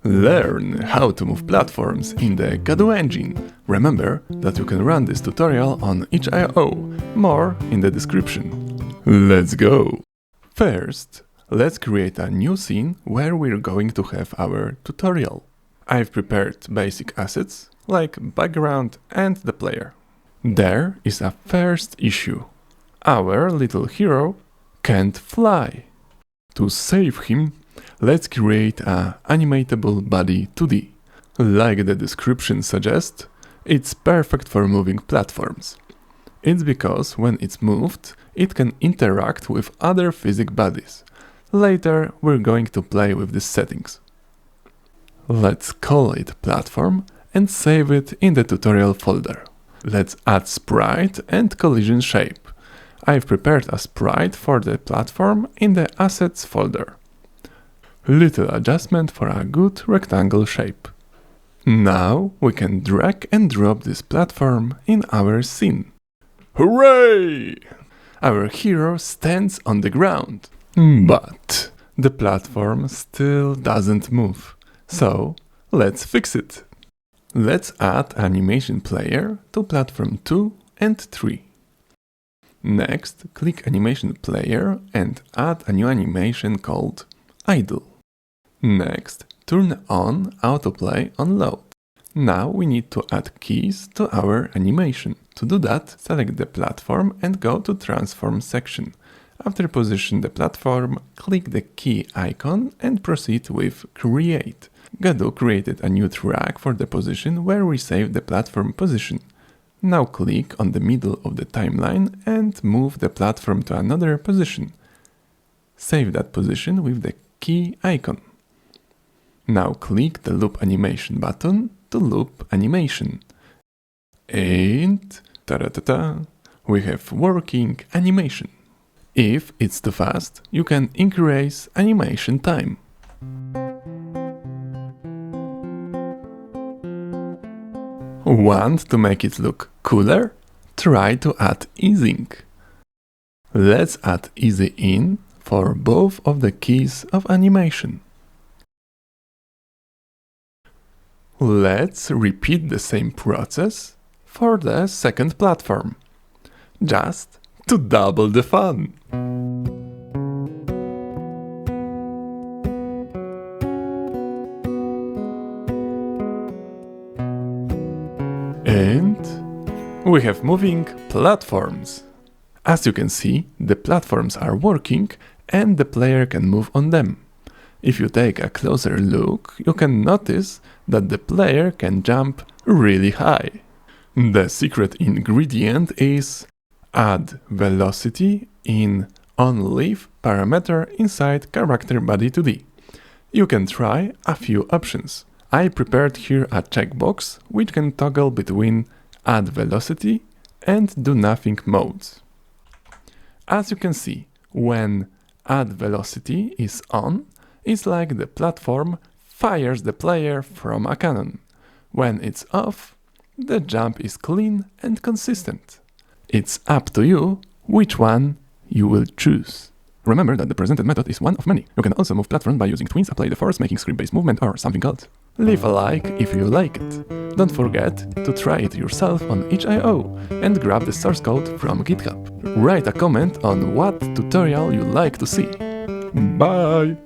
Learn how to move platforms in the Godot engine. Remember that you can run this tutorial on itch.io, more in the description. Let's go! First, let's create a new scene where we're going to have our tutorial. I've prepared basic assets, like background and the player. There is a first issue. Our little hero can't fly. To save him, let's create a AnimatableBody2D. Like the description suggests, it's perfect for moving platforms. It's because when it's moved, it can interact with other physics bodies. Later, we're going to play with these settings. Let's call it platform and save it in the tutorial folder. Let's add sprite and collision shape. I've prepared a sprite for the platform in the assets folder. Little adjustment for a good rectangle shape. Now we can drag and drop this platform in our scene. Hooray! Our hero stands on the ground, but the platform still doesn't move. So let's fix it. Let's add AnimationPlayer to platform 2 and 3. Next, click AnimationPlayer and add a new animation called idle. Next, turn on autoplay on load. Now we need to add keys to our animation. To do that, select the platform and go to Transform section. After position the platform, click the key icon and proceed with Create. Godot created a new track for the position where we save the platform position. Now click on the middle of the timeline and move the platform to another position. Save that position with the key icon. Now click the loop animation button to loop animation. And ta-da-ta-ta, we have working animation. If it's too fast, you can increase animation time. Want to make it look cooler? Try to add easing. Let's add easy in for both of the keys of animation. Let's repeat the same process for the second platform, just to double the fun. And we have moving platforms. As you can see, the platforms are working and the player can move on them. If you take a closer look, you can notice that the player can jump really high. The secret ingredient is add velocity in onLeaf parameter inside CharacterBody2D. You can try a few options. I prepared here a checkbox which can toggle between add velocity and do nothing modes. As you can see, when add velocity is on, it's like the platform fires the player from a cannon. When it's off, the jump is clean and consistent. It's up to you which one you will choose. Remember that the presented method is one of many. You can also move platforms by using twins, apply the force, making script-based movement, or something else. Leave a like if you like it. Don't forget to try it yourself on itch.io and grab the source code from GitHub. Write a comment on what tutorial you'd like to see. Bye!